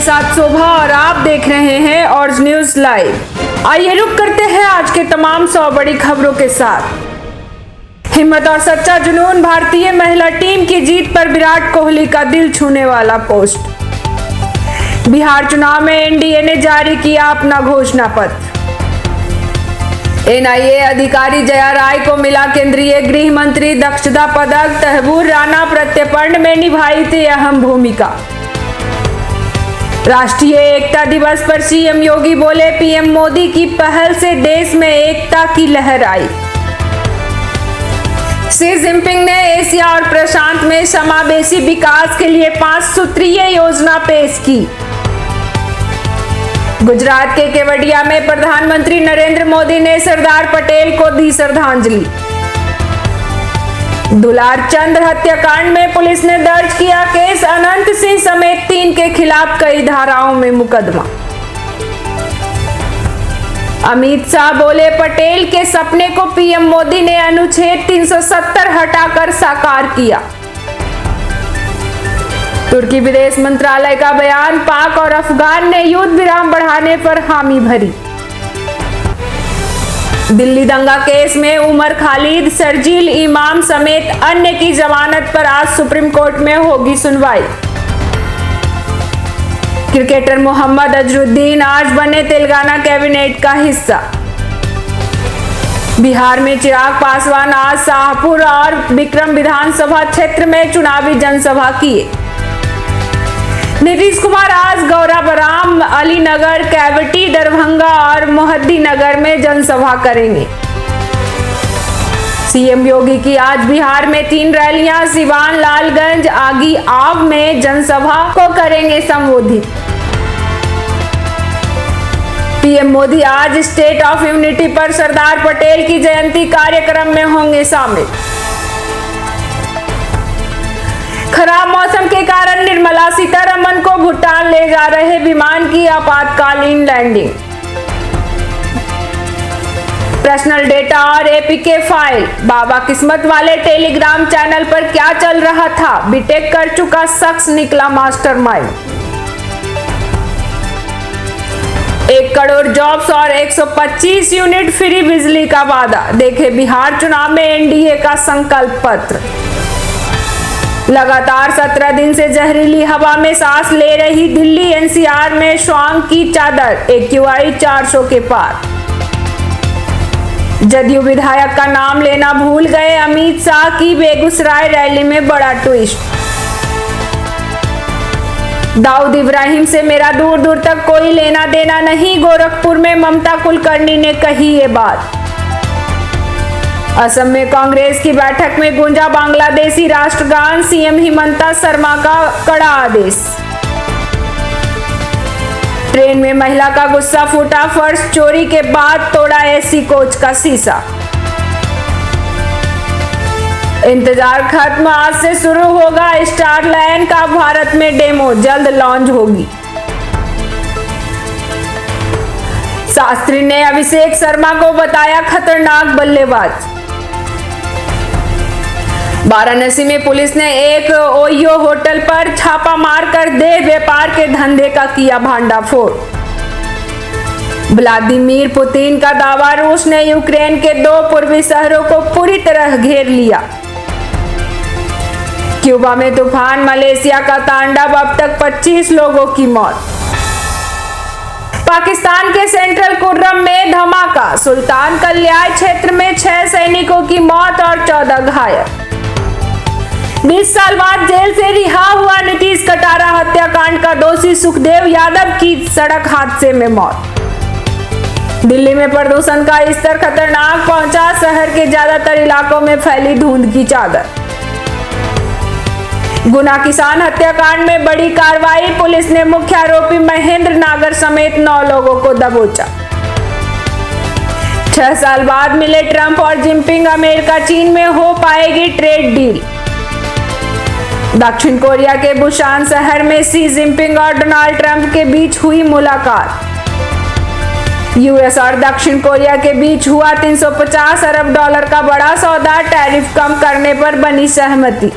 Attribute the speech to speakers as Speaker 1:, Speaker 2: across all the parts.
Speaker 1: साथ शोभा और आप देख रहे हैं ऑर्ज न्यूज लाइव। आइए रुक करते हैं आज के तमाम 100 बड़ी खबरों के साथ। हिम्मत और सच्चा जुनून, भारतीय महिला टीम की जीत पर विराट कोहली का दिल छूने वाला पोस्ट। बिहार चुनाव में एनडीए ने जारी किया अपना घोषणा पत्र। एनआईए अधिकारी जया राय को मिला केंद्रीय गृह मंत्री दक्षता पदक। तहबूर राणा प्रत्यर्पण में निभाई थी अहम भूमिका। राष्ट्रीय एकता दिवस पर सीएम योगी बोले, पीएम मोदी की पहल से देश में एकता की लहर आई। शी जिनपिंग ने एशिया और प्रशांत में समावेशी विकास के लिए 5 सूत्रीय योजना पेश की। गुजरात के केवडिया में प्रधानमंत्री नरेंद्र मोदी ने सरदार पटेल को दी श्रद्धांजलि। दुलारचंद हत्याकांड में पुलिस ने दर्ज किया केस। अनंत सिंह समेत 3 के खिलाफ कई धाराओं में मुकदमा। अमित शाह बोले, पटेल के सपने को पीएम मोदी ने अनुच्छेद 370 हटाकर साकार किया। तुर्की विदेश मंत्रालय का बयान, पाक और अफगान ने युद्ध विराम बढ़ाने पर हामी भरी। दिल्ली दंगा केस में उमर खालिद, शर्जील इमाम समेत अन्य की जमानत पर आज सुप्रीम कोर्ट में होगी सुनवाई। क्रिकेटर मोहम्मद अजरुद्दीन आज बने तेलंगाना कैबिनेट का हिस्सा। बिहार में चिराग पासवान आज शाहपुर और विक्रम विधानसभा क्षेत्र में चुनावी जनसभा किए। नीतीश कुमार आज गौराबराम, अलीनगर, कैवटी, दरभंगा और मोहद्दीनगर में जनसभा करेंगे। सीएम योगी की आज बिहार में 3 रैलियां, सिवान, लालगंज, आगी आव में जनसभा को करेंगे संबोधित। पीएम मोदी आज स्टेट ऑफ यूनिटी पर सरदार पटेल की जयंती कार्यक्रम में होंगे शामिल। खराब मौसम के कारण निर्मला सीतारमण को भूटान ले जा रहे विमान की आपातकालीन लैंडिंग। पर्सनल डेटा और एपीके फाइल, बाबा किस्मत वाले टेलीग्राम चैनल पर क्या चल रहा था? बीटेक कर चुका शख्स निकला मास्टरमाइंड। 1 करोड़ जॉब्स और 125 यूनिट फ्री बिजली का वादा। देखे बिहार चुनाव में एनडीए का संकल्प पत्र। लगातार 17 दिन से जहरीली हवा में सांस ले रही दिल्ली एनसीआर में स्वाइन की चादर। एक्यूआई 400 के पार। जदयू विधायक का नाम लेना भूल गए अमित शाह की बेगूसराय रैली में बड़ा ट्विस्ट। दाऊद इब्राहिम से मेरा दूर दूर तक कोई लेना देना नहीं, गोरखपुर में ममता कुलकर्णी ने कही ये बात। असम में कांग्रेस की बैठक में गूंजा बांग्लादेशी राष्ट्रगान। सीएम हिमंता शर्मा का कड़ा आदेश। ट्रेन में महिला का गुस्सा फूटा, फर्श चोरी के बाद तोड़ा एसी कोच का शीशा। इंतजार खत्म, आज से शुरू होगा स्टारलाइन का भारत में डेमो, जल्द लॉन्च होगी। शास्त्री ने अभिषेक शर्मा को बताया खतरनाक बल्लेबाज। वाराणसी में पुलिस ने एक ओयो होटल पर छापा मारकर देह व्यापार के धंधे का किया भांडाफोड़। व्लादिमीर पुतिन का दावा, रूस ने यूक्रेन के 2 पूर्वी शहरों को पूरी तरह घेर लिया। क्यूबा में तूफान, मलेशिया का तांडव, अब तक 25 लोगों की मौत। पाकिस्तान के सेंट्रल कुर्रम में धमाका, सुल्तान कल्याण क्षेत्र में 6 सैनिकों की मौत और 14 घायल। 20 साल बाद जेल से रिहा हुआ नीतीश कटारा हत्याकांड का दोषी सुखदेव यादव की सड़क हादसे में मौत। दिल्ली में प्रदूषण का स्तर खतरनाक पहुंचा, शहर के ज्यादातर इलाकों में फैली धुंध की चादर। गुना किसान हत्याकांड में बड़ी कार्रवाई, पुलिस ने मुख्य आरोपी महेंद्र नागर समेत 9 लोगों को दबोचा। 6 साल बाद मिले ट्रंप और जिनपिंग, अमेरिका चीन में हो पाएगी ट्रेड डील। दक्षिण कोरिया के बुसान शहर में शी जिनपिंग और डोनाल्ड ट्रंप के बीच हुई मुलाकात। यूएस और दक्षिण कोरिया के बीच हुआ $350 अरब का बड़ा सौदा, टैरिफ कम करने पर बनी सहमति।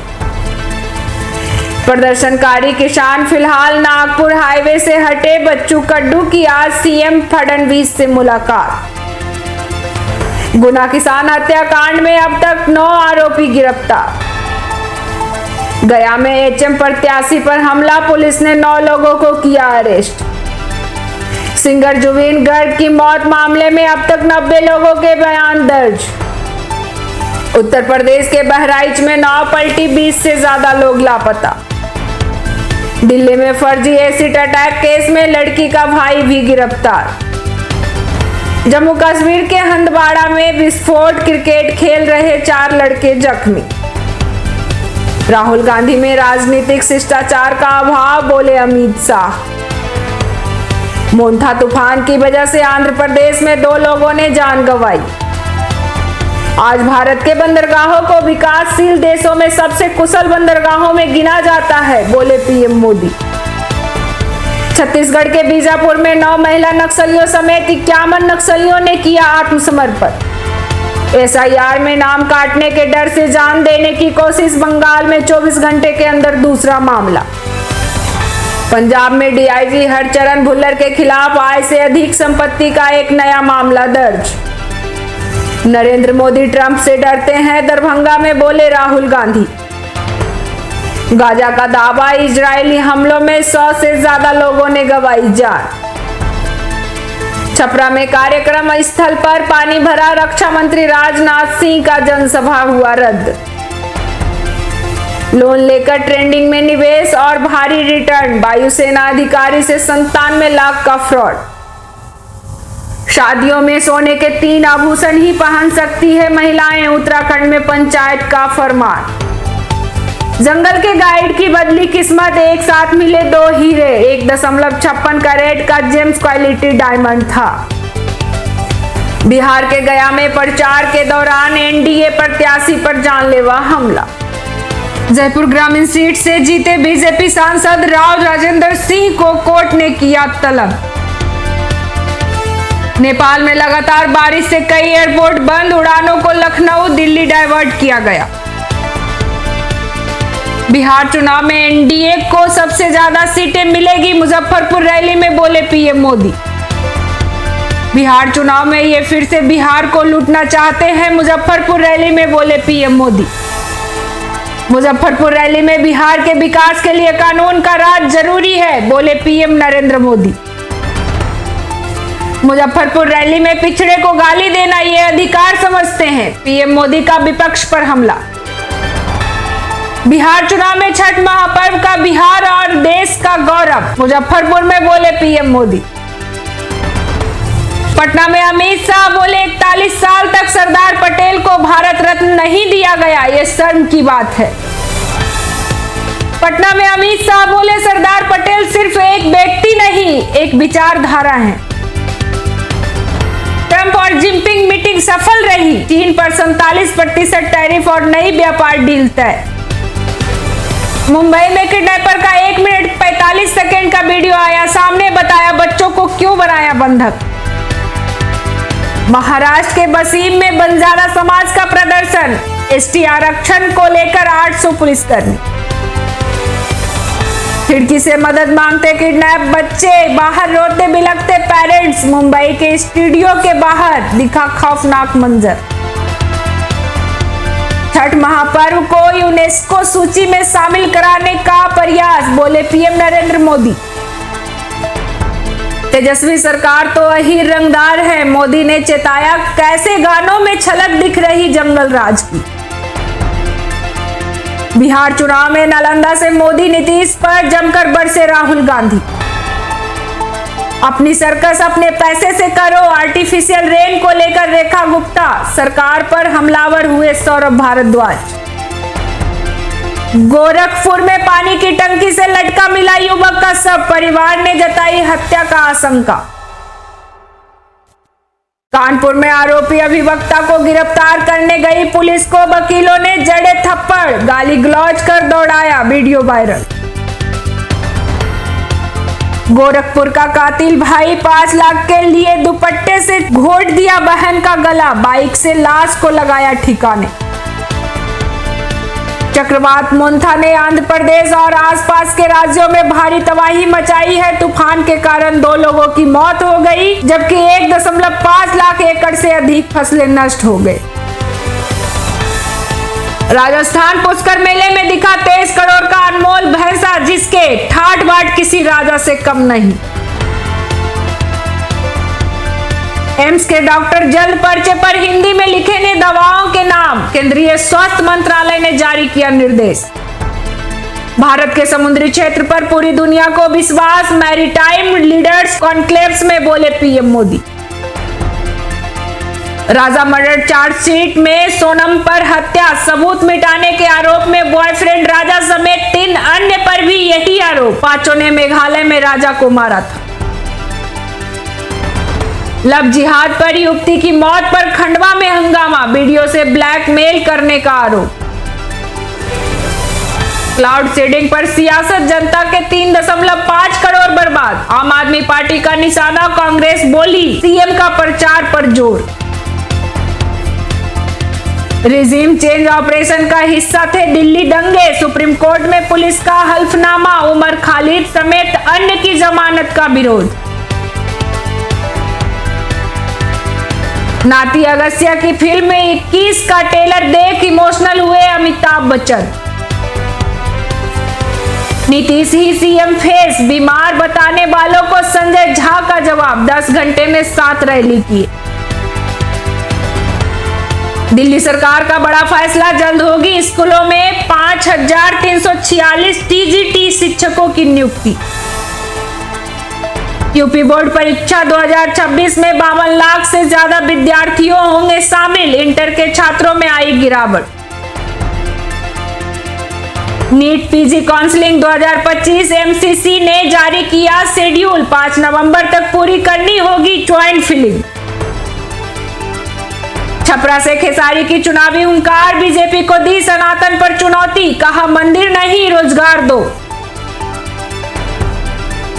Speaker 1: प्रदर्शनकारी किसान फिलहाल नागपुर हाईवे से हटे। बच्चू कड्डू की आज सीएम फडणवीस से मुलाकात। गुना किसान हत्याकांड में अब तक 9 आरोपी गिरफ्तार। गया में एचएम प्रत्याशी पर हमला, पुलिस ने 9 लोगों को किया अरेस्ट। सिंगर जुबिन गर्ग की मौत मामले में अब तक 90 लोगों के बयान दर्ज। उत्तर प्रदेश के बहराइच में नाव पलटी, 20 से ज्यादा लोग लापता। दिल्ली में फर्जी एसिड अटैक केस में लड़की का भाई भी गिरफ्तार। जम्मू कश्मीर के हंदवाड़ा में विस्फोट, क्रिकेट खेल रहे 4 लड़के जख्मी। राहुल गांधी में राजनीतिक शिष्टाचार का अभाव, बोले अमित शाह। मोंथा तूफान की वजह से आंध्र प्रदेश में 2 लोगों ने जान गंवाई। आज भारत के बंदरगाहों को विकासशील देशों में सबसे कुशल बंदरगाहों में गिना जाता है, बोले पीएम मोदी। छत्तीसगढ़ के बीजापुर में 9 महिला नक्सलियों समेत 51 नक्सलियों ने किया आत्मसमर्पण। एसआईआर में नाम काटने के डर से जान देने की कोशिश, बंगाल में 24 घंटे के अंदर दूसरा मामला। पंजाब में डीआईजी हरचरण भुल्लर के खिलाफ आय से अधिक संपत्ति का एक नया मामला दर्ज। नरेंद्र मोदी ट्रंप से डरते हैं, दरभंगा में बोले राहुल गांधी। गाजा का दावा, इजरायली हमलों में 100 से ज्यादा लोगों ने गंवाई जान। छपरा में कार्यक्रम स्थल पर पानी भरा, रक्षा मंत्री राजनाथ सिंह का जनसभा हुआ रद्द। लोन लेकर ट्रेंडिंग में निवेश और भारी रिटर्न, वायुसेना अधिकारी से 97 लाख का फ्रॉड। शादियों में सोने के 3 आभूषण ही पहन सकती है महिलाएं, उत्तराखंड में पंचायत का फरमान। जंगल के गाइड की बदली किस्मत, एक साथ मिले 2 हीरे, 1.56 कैरेट का जेम्स क्वालिटी डायमंड था। बिहार के गया में प्रचार के दौरान एनडीए प्रत्याशी पर जानलेवा हमला। जयपुर ग्रामीण सीट से जीते बीजेपी सांसद राव राजेंद्र सिंह को कोर्ट ने किया तलब। नेपाल में लगातार बारिश से कई एयरपोर्ट बंद, उड़ानों को लखनऊ दिल्ली डाइवर्ट किया गया। बिहार चुनाव में एनडीए को सबसे ज्यादा सीटें मिलेगी, मुजफ्फरपुर रैली में बोले पीएम मोदी। बिहार चुनाव में ये फिर से बिहार को लूटना चाहते हैं, मुजफ्फरपुर रैली में बोले पीएम मोदी। मुजफ्फरपुर रैली में बिहार के विकास के लिए कानून का राज जरूरी है, बोले पीएम नरेंद्र मोदी। मुजफ्फरपुर रैली में पिछड़े को गाली देना ये अधिकार समझते हैं, पीएम मोदी का विपक्ष पर हमला। बिहार चुनाव में छठ महापर्व का बिहार और देश का गौरव, मुजफ्फरपुर में बोले पीएम मोदी। पटना में अमित शाह बोले 41 साल तक सरदार पटेल को भारत रत्न नहीं दिया गया, ये शर्म की बात है। पटना में अमित शाह बोले सरदार पटेल सिर्फ एक व्यक्ति नहीं, एक विचारधारा है। ट्रंप और जिनपिंग मीटिंग सफल रही, चीन पर 47% टैरिफ और नई व्यापार डील तय। मुंबई में किडनैपर का 1 मिनट 45 सेकेंड का वीडियो आया सामने, बताया बच्चों को क्यों बनाया बंधक। महाराष्ट्र के वसीम में बंजारा समाज का प्रदर्शन, एसटी आरक्षण को लेकर 800 पुलिसकर्मी। खिड़की से मदद मांगते किडनैप बच्चे, बाहर रोते बिलखते पेरेंट्स, मुंबई के स्टूडियो के बाहर दिखा खौफनाक मंजर। छठ महापर्व को यूनेस्को सूची में शामिल कराने का प्रयास, बोले पीएम नरेंद्र मोदी। तेजस्वी सरकार तो अहीर रंगदार है, मोदी ने चेताया कैसे गानों में छलक दिख रही जंगल राज की। बिहार चुनाव में नालंदा से मोदी नीतीश पर जमकर बरसे राहुल गांधी। अपनी सर्कस अपने पैसे से करो, आर्टिफिशियल रेन को लेकर रेखा गुप्ता, सरकार पर हमलावर हुए सौरभ भारद्वाज। गोरखपुर में पानी की टंकी से लटका मिला युवक का शव, परिवार ने जताई हत्या का आशंका। कानपुर में आरोपी अभिवक्ता को गिरफ्तार करने गई पुलिस को वकीलों ने जड़े थप्पड़, गाली गलौज कर दौड़ाया, वीडियो वायरल। गोरखपुर का कातिल भाई 5 लाख के लिए दुपट्टे से घोट दिया बहन का गला, बाइक से लाश को लगाया ठिकाने। चक्रवात मोन्था ने आंध्र प्रदेश और आसपास के राज्यों में भारी तबाही मचाई है। तूफान के कारण 2 लोगों की मौत हो गई, जबकि 1.5 लाख एकड़ से अधिक फसलें नष्ट हो गई। राजस्थान पुष्कर मेले में दिखा 23 करोड़ का अनमोल भैंसा, जिसके ठाट बाट किसी राजा से कम नहीं। एम्स के डॉक्टर जल्द पर्चे पर हिंदी में लिखे ने दवाओं के नाम, केंद्रीय स्वास्थ्य मंत्रालय ने जारी किया निर्देश। भारत के समुद्री क्षेत्र पर पूरी दुनिया को विश्वास, मैरीटाइम लीडर्स कॉन्क्लेव्स में बोले पीएम मोदी। राजा मर्डर चार्जशीट में सोनम पर हत्या सबूत मिटाने के आरोप में बॉयफ्रेंड राजा समेत 3 अन्य पर भी यही आरोप। 5 ने मेघालय में राजा को मारा था। लव जिहाद पर युवती की मौत पर खंडवा में हंगामा, वीडियो से ब्लैकमेल करने का आरोप। क्लाउड सीडिंग पर सियासत, जनता के 3.5 करोड़ बर्बाद। आम आदमी पार्टी का निशाना, कांग्रेस बोली सीएम का प्रचार पर जोर। रिजीम चेंज ऑपरेशन का हिस्सा थे दिल्ली दंगे, सुप्रीम कोर्ट में पुलिस का हल्फनामा, उमर खालिद समेत अन्य की जमानत का विरोध। नाती अगस्त्य की फिल्म 21 का ट्रेलर देख इमोशनल हुए अमिताभ बच्चन। नीतीश ही सीएम फेस, बीमार बताने वालों को संजय झा का जवाब। 10 घंटे में 7 रैली की। दिल्ली सरकार का बड़ा फैसला, जल्द होगी स्कूलों में 5346 टीजीटी शिक्षकों की नियुक्ति। यूपी बोर्ड परीक्षा 2026 में 52 लाख से ज्यादा विद्यार्थियों होंगे शामिल, इंटर के छात्रों में आई गिरावट। नीट पीजी काउंसलिंग 2025 एमसीसी ने जारी किया शेड्यूल, 5 नवंबर तक पूरी करनी होगी ज्वाइंट फिलिंग। छपरा से खेसारी की चुनावी हुंकार, बीजेपी को दी सनातन पर चुनौती, कहा मंदिर नहीं रोजगार दो।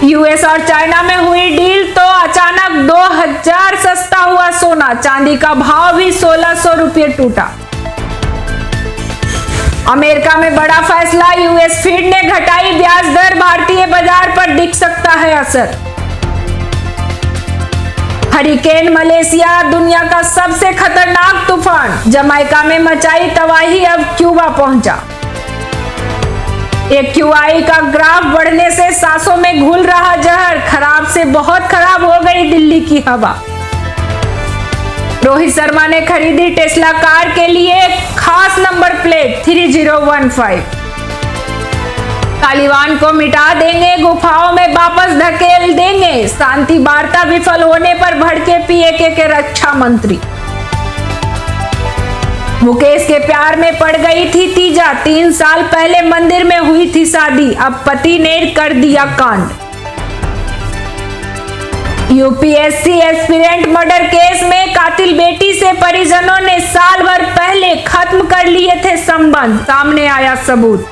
Speaker 1: यूएस और चाइना में हुई डील तो अचानक 2000 सस्ता हुआ सोना, चांदी का भाव भी 1600 रुपये टूटा। अमेरिका में बड़ा फैसला, यूएस फीड ने घटाई ब्याज दर, भारतीय बाजार पर दिख सकता है असर। हरिकेन मलेशिया, दुनिया का सबसे खतरनाक तूफान, जमैका में मचाई तबाही, अब क्यूबा पहुंचा। एक्यूआई का ग्राफ बढ़ने से सांसों में घुल रहा जहर, खराब से बहुत खराब हो गई दिल्ली की हवा। रोहित शर्मा ने खरीदी टेस्ला कार के लिए खास नंबर प्लेट 3015। तालिबान को मिटा देंगे, गुफाओं में वापस धकेल देंगे, शांति वार्ता विफल होने पर भड़के पीएके के रक्षा मंत्री। मुकेश के प्यार में पड़ गई थी तीजा, 3 साल पहले मंदिर में हुई थी शादी, अब पति ने कर दिया कांड। यूपीएससी एस्पिरेंट मर्डर केस में कातिल बेटी से परिजनों ने साल भर पहले खत्म कर लिए थे संबंध, सामने आया सबूत।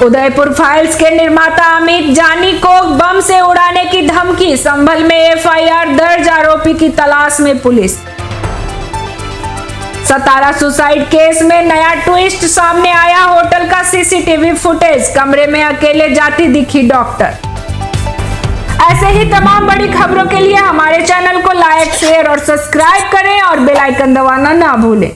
Speaker 1: उदयपुर फाइल्स के निर्माता अमित जानी को बम से उड़ाने की धमकी, संभल में एफआईआर दर्ज, आरोपी की तलाश में पुलिस। सतारा सुसाइड केस में नया ट्विस्ट सामने आया, होटल का सीसीटीवी फुटेज, कमरे में अकेले जाती दिखी डॉक्टर। ऐसे ही तमाम बड़ी खबरों के लिए हमारे चैनल को लाइक, शेयर और सब्सक्राइब करें और बेल आइकन दबाना ना भूलें।